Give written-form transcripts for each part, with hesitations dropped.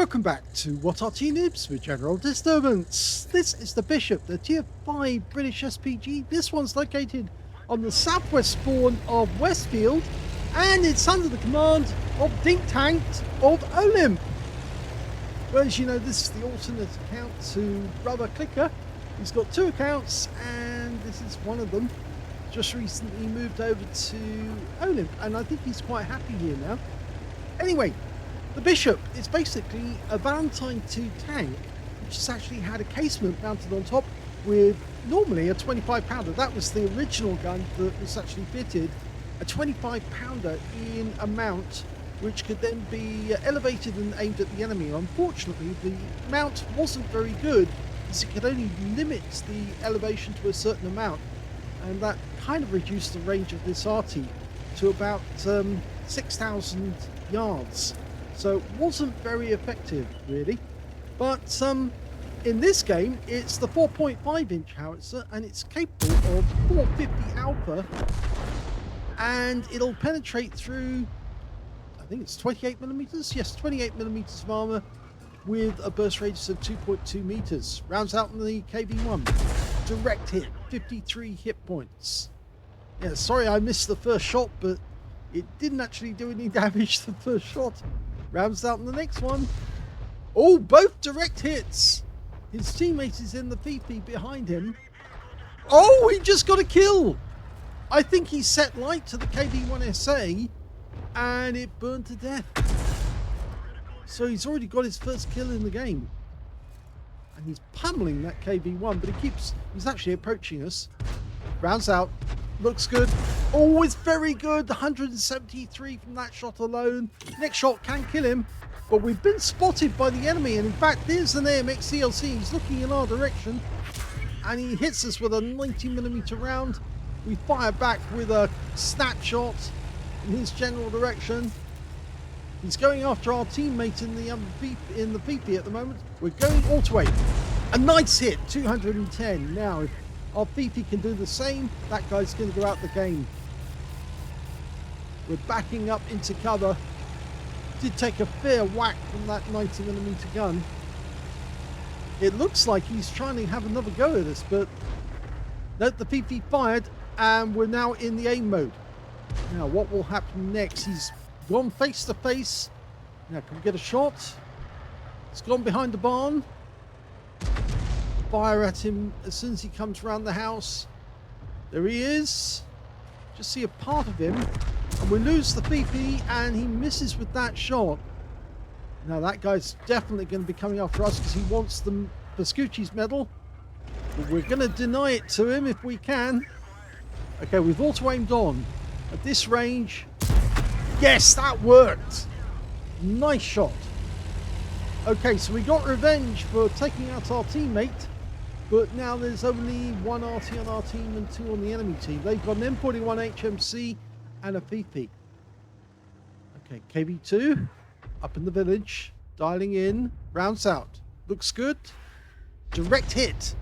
Welcome back to What Arty Noobs with General Disturbance. This is the Bishop, the Tier 5 British SPG. This one's located on the southwest spawn of Westfield, and it's under the command of DingTant of OLIMP. Well, as you know, this is the alternate account to Brother Clicker. He's got two accounts, and this is one of them. Just recently moved over to OLIMP, and I think he's quite happy here now. Anyway, the Bishop is basically a Valentine II tank, which has actually had a casement mounted on top with normally a 25 pounder. That was the original gun that was actually fitted, a 25 pounder in a mount, which could then be elevated and aimed at the enemy. Unfortunately, the mount wasn't very good, as it could only limit the elevation to a certain amount, and that kind of reduced the range of this Arty to about 6,000 yards. So it wasn't very effective, really. But in this game, it's the 4.5-inch howitzer, and it's capable of 450 alpha, and it'll penetrate through, I think it's 28 millimeters. Yes, 28 millimeters of armor with a burst radius of 2.2 meters. Rounds out in the KV1. Direct hit, 53 hit points. Yeah, sorry I missed the first shot, but it didn't actually do any damage the first shot. Rounds out in the next one. Oh, both direct hits. His teammate is in the PP behind him. Oh, he just got a kill. I think he set light to the KV1SA and it burned to death. So he's already got his first kill in the game. And he's pummeling that KV1, but he's actually approaching us. Rounds out. Looks good. Oh, it's very good. 173 from that shot alone. Next shot can kill him, but we've been spotted by the enemy, and in fact there's an AMX CLC. He's looking in our direction and he hits us with a 90mm round. We fire back with a snapshot in his general direction. He's going after our teammate in the PP at the moment. We're going auto aim. A nice hit, 210. Now if our PP can do the same, that guy's going to go out the game. We're backing up into cover. Did take a fair whack from that 90mm gun. It looks like he's trying to have another go at us, but note the PP fired, and we're now in the aim mode. Now what will happen next? He's gone face to face. Now can we get a shot? He's gone behind the barn. Fire at him as soon as he comes around the house. There he is. Just see a part of him, and we lose the PP, and he misses with that shot. Now that guy's definitely going to be coming after us because he wants the Pascucci's medal, but we're going to deny it to him if we can. Okay, we've auto aimed on at this range. Yes, that worked. Nice shot. Okay, so we got revenge for taking out our teammate. But now there's only one Arty on our team and two on the enemy team. They've got an M41 HMC and a PP. Okay, KV2 up in the village, dialing in, rounds out. Looks good. Direct hit.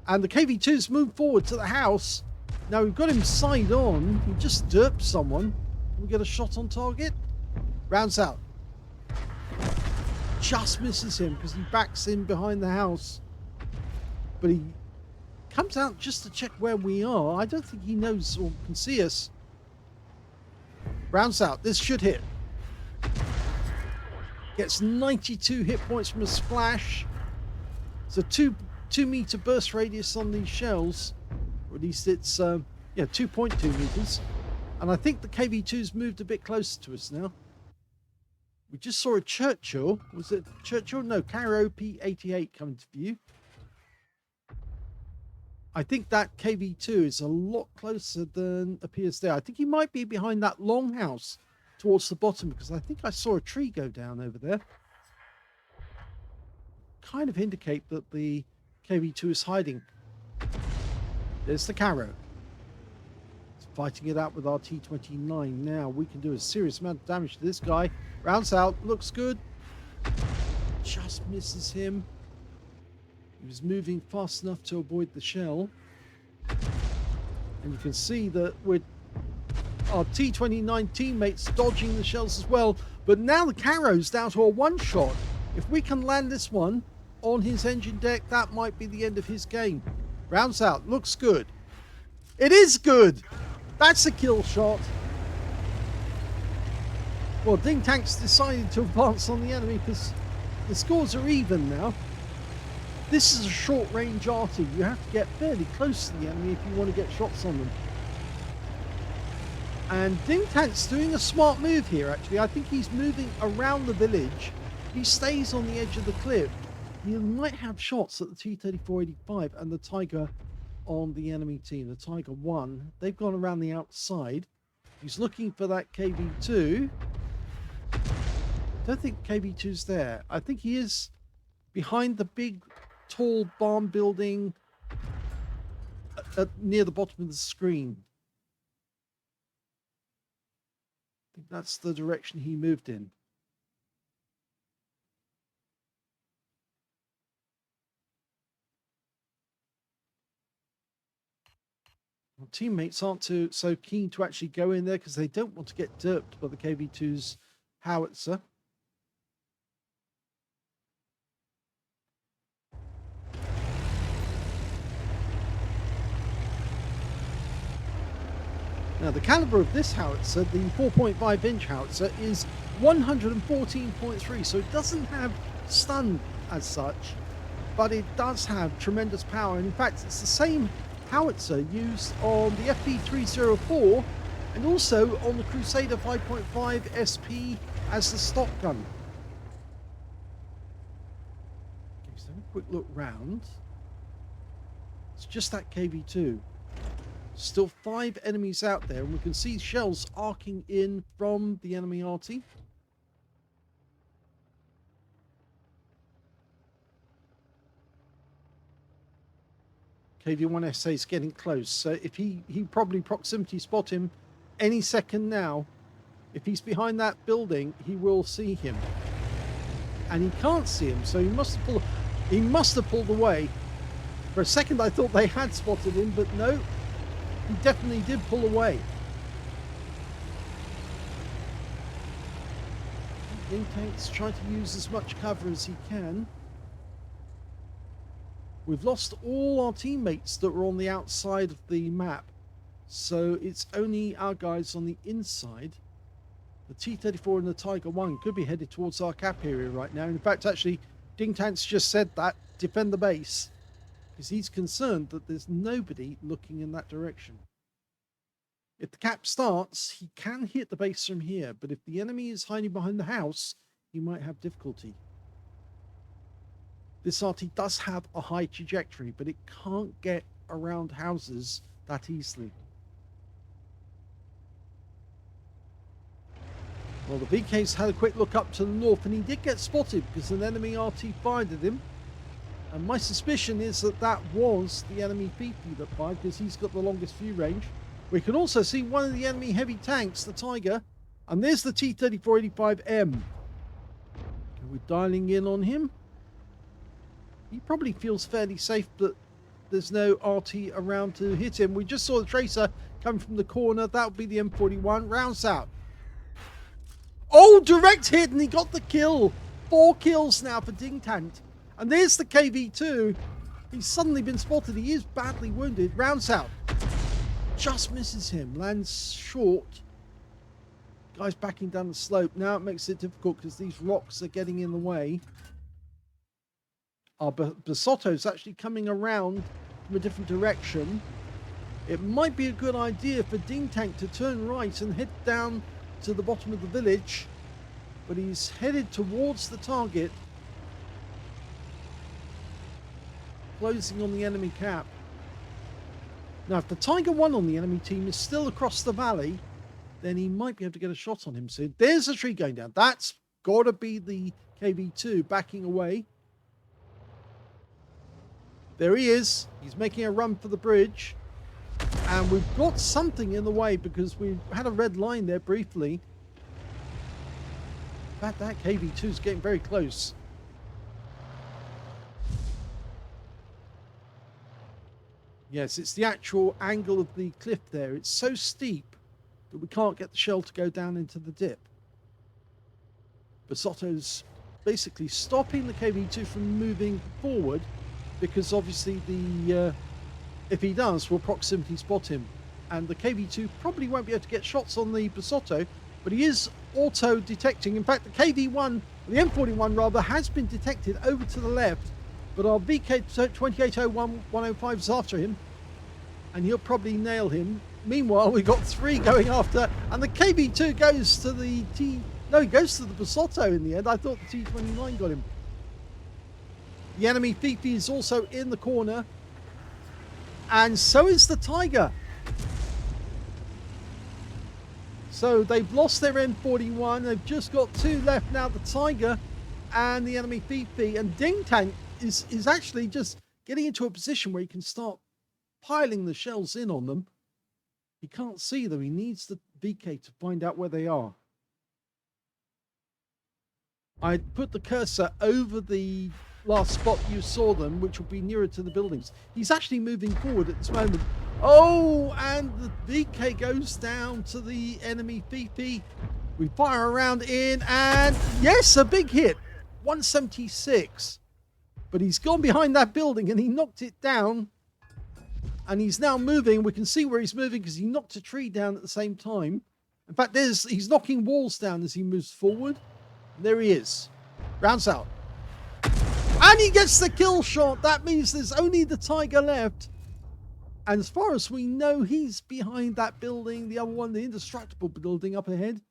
And the KV2's moved forward to the house. Now we've got him side on. He just derped someone. Can we get a shot on target? Rounds out. Just misses him because he backs in behind the house. But he comes out just to check where we are. I don't think he knows or can see us. Rounds out. This should hit. Gets 92 hit points from a splash. It's a 2 meter burst radius on these shells. Or at least it's 2.2 meters. And I think the KV2's moved a bit closer to us now. We just saw a Churchill. Was it Churchill? No, Cairo P88 coming to view. I think that KV2 is a lot closer than appears there. I think he might be behind that longhouse towards the bottom, because I think I saw a tree go down over there. Kind of indicate that the KV2 is hiding. There's the Cairo. It's fighting it out with our T29 now. We can do a serious amount of damage to this guy. Rounds out. Looks good. Just misses him. He was moving fast enough to avoid the shell. And you can see that with our T29 teammates dodging the shells as well. But now the Caro's down to a one-shot. If we can land this one on his engine deck, that might be the end of his game. Rounds out. Looks good. It is good. That's a kill shot. Well, DingTant's decided to advance on the enemy because the scores are even now. This is a short-range Arty. You have to get fairly close to the enemy if you want to get shots on them. And DingTant's doing a smart move here, actually. I think he's moving around the village. He stays on the edge of the cliff. He might have shots at the T-3485 and the Tiger on the enemy team. The Tiger 1. They've gone around the outside. He's looking for that KV2. I don't think KV2's there. I think he is behind the big, tall barn building near the bottom of the screen. I think that's the direction he moved in. Well, teammates aren't so keen to actually go in there because they don't want to get derped by the KV2's howitzer. Now, the caliber of this howitzer, the 4.5-inch howitzer, is 114.3, so it doesn't have stun as such, but it does have tremendous power. And in fact, it's the same howitzer used on the FP304 and also on the Crusader 5.5 SP as the stock gun. Okay, so have a quick look round. It's just that KV2. Still 5 enemies out there, and we can see shells arcing in from the enemy Arty. KV1SA is getting close, so if he probably proximity spot him any second now. If he's behind that building, he will see him, and he can't see him, so he must have pulled away. For a second I thought they had spotted him, but no, he definitely did pull away. DingTant's trying to use as much cover as he can. We've lost all our teammates that were on the outside of the map, so it's only our guys on the inside. The T-34 and the Tiger 1 could be headed towards our cap area right now. In fact, actually, DingTant's just said that, defend the base, because he's concerned that there's nobody looking in that direction. If the cap starts, he can hit the base from here, but if the enemy is hiding behind the house, he might have difficulty. This Arty does have a high trajectory, but it can't get around houses that easily. Well, the VK's had a quick look up to the north, and he did get spotted because an enemy Arty fired at him. And my suspicion is that that was the enemy Fifi that fired, because he's got the longest view range. We can also see one of the enemy heavy tanks, the Tiger, and there's the T-3485M. Okay, we're dialing in on him. He probably feels fairly safe, but there's no Arty around to hit him. We just saw the tracer come from the corner. That would be the M41. Rounds out. Oh, direct hit, and he got the kill. 4 kills now for DingTant. And there's the KV2. He's suddenly been spotted. He is badly wounded. Rounds out. Just misses him. Lands short. Guy's backing down the slope. Now it makes it difficult because these rocks are getting in the way. Our Basotto's actually coming around from a different direction. It might be a good idea for DingTant to turn right and head down to the bottom of the village, but he's headed towards the target, closing on the enemy cap. Now, if the Tiger 1 on the enemy team is still across the valley, then he might be able to get a shot on him soon. There's a tree going down. That's got to be the KV2 backing away. There he is. He's making a run for the bridge. And we've got something in the way because we had a red line there briefly. In fact, that KV2 is getting very close. Yes, it's the actual angle of the cliff there. It's so steep that we can't get the shell to go down into the dip. Basotto's basically stopping the KV2 from moving forward, because obviously the if he does, we'll proximity spot him, and the KV2 probably won't be able to get shots on the Basotto, but he is auto detecting. In fact, the KV1, the M41 rather, has been detected over to the left, but our VK2801105 is after him, and he'll probably nail him. Meanwhile, we've got 3 going after, and the KV2 goes to the he goes to the Basotto in the end. I thought the T29 got him. The enemy Fifi is also in the corner, and so is the Tiger. So they've lost their M41. They've just got 2 left now, the Tiger and the enemy Fifi. And DingTant is actually just getting into a position where he can start piling the shells in on them. He can't see them. He needs the VK to find out where they are. I put the cursor over the last spot you saw them, which will be nearer to the buildings. He's actually moving forward at this moment. Oh, and the VK goes down to the enemy Fifi. We fire around in, and yes, a big hit. 176. But he's gone behind that building and he knocked it down. And he's now moving. We can see where he's moving because he knocked a tree down at the same time. In fact, he's knocking walls down as he moves forward. There he is. Rounds out. And he gets the kill shot. That means there's only the Tiger left. And as far as we know, he's behind that building. The other one, the indestructible building up ahead.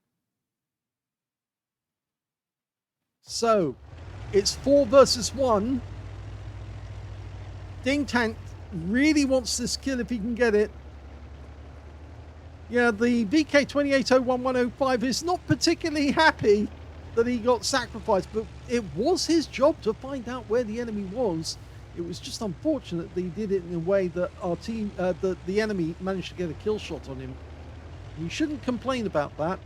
So, it's 4 versus 1. DingTant really wants this kill if he can get it. Yeah, the VK2801105 is not particularly happy that he got sacrificed, but it was his job to find out where the enemy was. It was just unfortunate that he did it in a way that our team, the enemy managed to get a kill shot on him. You shouldn't complain about that.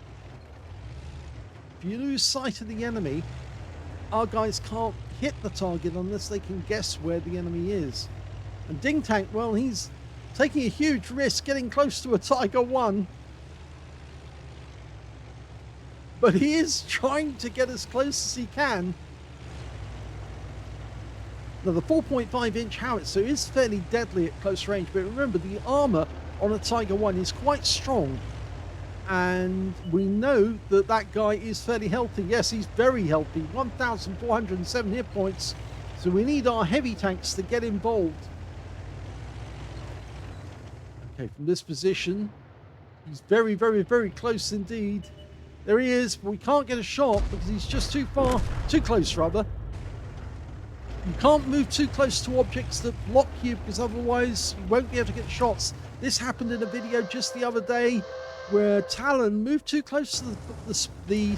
If you lose sight of the enemy, our guys can't hit the target unless they can guess where the enemy is. And DingTant, well, he's taking a huge risk getting close to a Tiger 1. But he is trying to get as close as he can. Now, the 4.5-inch howitzer is fairly deadly at close range, but remember, the armor on a Tiger 1 is quite strong. And we know that that guy is fairly healthy. Yes, he's very healthy. 1,407 hit points. So we need our heavy tanks to get involved. Okay, from this position, he's very, very, very close indeed. There he is, but we can't get a shot because he's just too close rather. You can't move too close to objects that block you because otherwise you won't be able to get shots. This happened in a video just the other day where Talon moved too close to the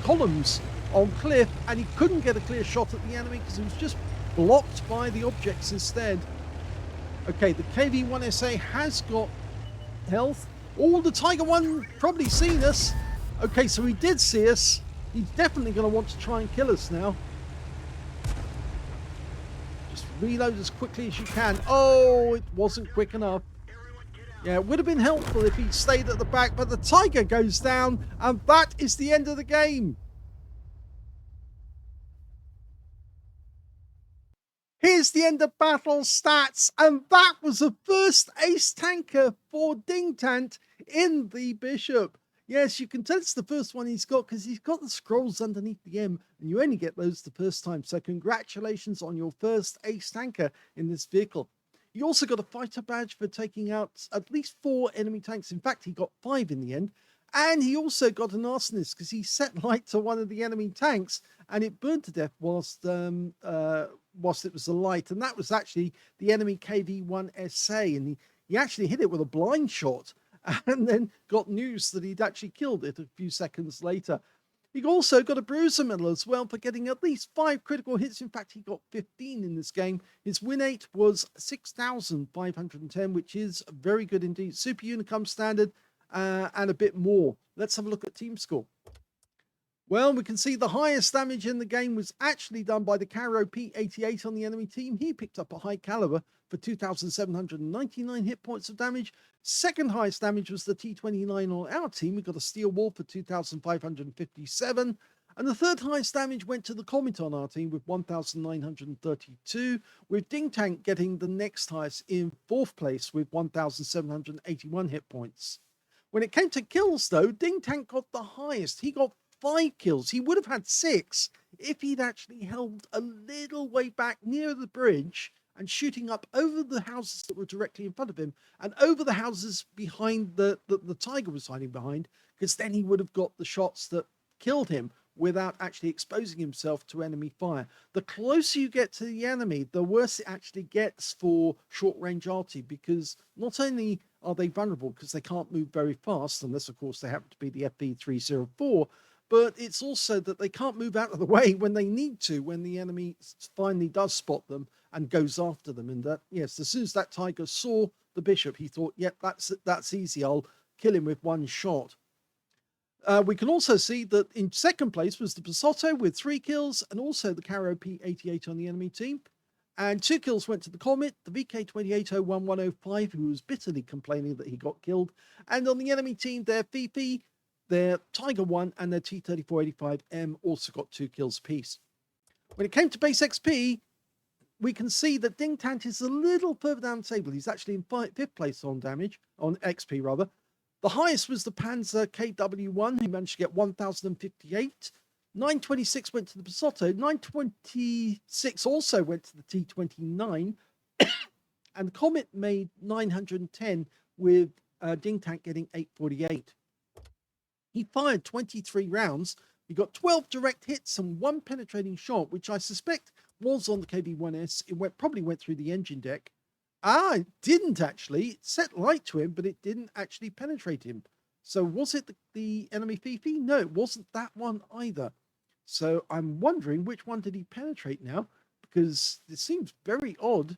columns on cliff and he couldn't get a clear shot at the enemy because he was just blocked by the objects instead. Okay, the KV-1SA has got health. Oh, the Tiger 1 probably seen us. Okay, so he did see us. He's definitely going to want to try and kill us now. Just reload as quickly as you can. Oh, it wasn't quick enough. Yeah, it would have been helpful if he'd stayed at the back, but the Tiger goes down, and that is the end of the game. Here's the end of battle stats, and that was the first ace tanker for DingTant in the Bishop. Yes, you can tell it's the first one he's got because he's got the scrolls underneath the M, and you only get those the first time. So congratulations on your first ace tanker in this vehicle. He also got a fighter badge for taking out at least 4 enemy tanks. In fact, he got 5 in the end. And he also got an arsonist because he set light to one of the enemy tanks and it burned to death whilst it was alight. And that was actually the enemy KV-1SA. And he actually hit it with a blind shot and then got news that he'd actually killed it a few seconds later. He also got a bruiser medal as well for getting at least 5 critical hits. In fact, he got 15 in this game. His win rate was 6,510, which is very good indeed. Super Unicum standard and a bit more. Let's have a look at team score. Well, we can see the highest damage in the game was actually done by the Caro P88 on the enemy team. He picked up a high caliber for 2,799 hit points of damage. Second highest damage was the T29 on our team. We got a steel wall for 2,557. And the third highest damage went to the Comet on our team with 1,932, with DingTant getting the next highest in fourth place with 1,781 hit points. When it came to kills, though, DingTant got the highest. He got 5 kills. He would have had 6 if he'd actually held a little way back near the bridge and shooting up over the houses that were directly in front of him and over the houses behind the tiger was hiding behind, because then he would have got the shots that killed him without actually exposing himself to enemy fire. The closer you get to the enemy, the worse it actually gets for short-range Arty, because not only are they vulnerable because they can't move very fast, unless, of course, they happen to be the FV304, but it's also that they can't move out of the way when they need to, when the enemy finally does spot them and goes after them. And that, yes, as soon as that tiger saw the bishop, he thought, yep, that's easy. I'll kill him with one shot. We can also see that in second place was the Pasotto with 3 kills, and also the Caro P88 on the enemy team. And 2 kills went to the Comet, the VK2801-105, who was bitterly complaining that he got killed. And on the enemy team, their Fifi, their Tiger 1, and their T3485M also got 2 kills apiece. When it came to base XP, we can see that DingTant is a little further down the table. He's actually in 5th place on damage, on XP rather. The highest was the Panzer KW1, who managed to get 1,058. 926 went to the Pasotto. 926 also went to the T29. And the Comet made 910 with DingTant getting 848. He fired 23 rounds. He got 12 direct hits and 1 penetrating shot, which I suspect was on the KB1S. It probably went through the engine deck. It didn't actually. It set light to him, but it didn't actually penetrate him. So was it the enemy Fifi? No, it wasn't that one either. So I'm wondering which one did he penetrate now, because it seems very odd.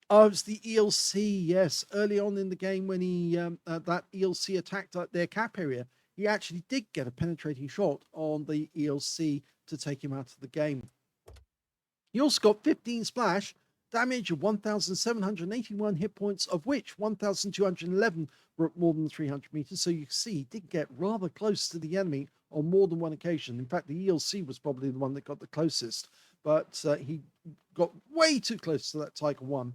Oh, it's the ELC, yes. Early on in the game when he that ELC attacked their cap area, he actually did get a penetrating shot on the ELC to take him out of the game. He also got 15 splash, damage of 1,781 hit points, of which 1,211 were at more than 300 meters. So you can see he did get rather close to the enemy on more than one occasion. In fact, the ELC was probably the one that got the closest, but he got way too close to that Tiger 1.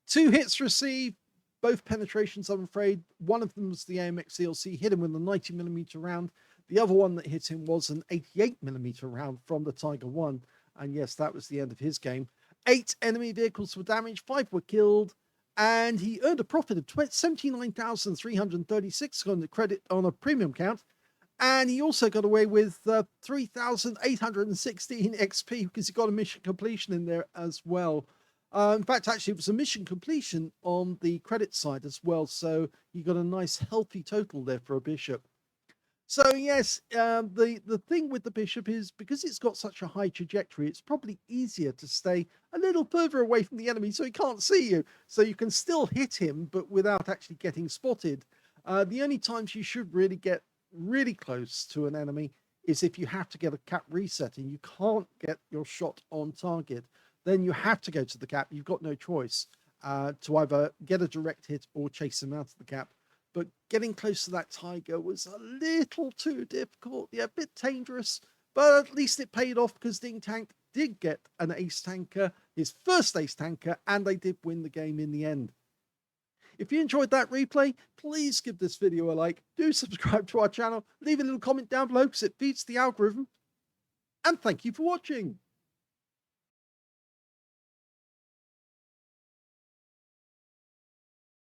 2 hits received, both penetrations, I'm afraid. One of them was the AMX ELC, hit him with a 90mm round. The other one that hit him was an 88mm round from the Tiger 1. And yes, that was the end of his game. 8 enemy vehicles were damaged, 5 were killed, and he earned a profit of 79,336 on the credit on a premium count. And he also got away with 3,816 XP because he got a mission completion in there as well. In fact, actually, it was a mission completion on the credit side as well. So you got a nice healthy total there for a bishop. So yes, the thing with the bishop is because it's got such a high trajectory, it's probably easier to stay a little further away from the enemy so he can't see you. So you can still hit him, but without actually getting spotted. The only times you should really get really close to an enemy is if you have to get a cap reset and you can't get your shot on target. Then you have to go to the cap. You've got no choice to either get a direct hit or chase him out of the cap. But getting close to that tiger was a little too difficult. Yeah, a bit dangerous, but at least it paid off because DingTant did get an ace tanker, his first ace tanker, and they did win the game in the end. If you enjoyed that replay, please give this video a like. Do subscribe to our channel. Leave a little comment down below because it feeds the algorithm. And thank you for watching.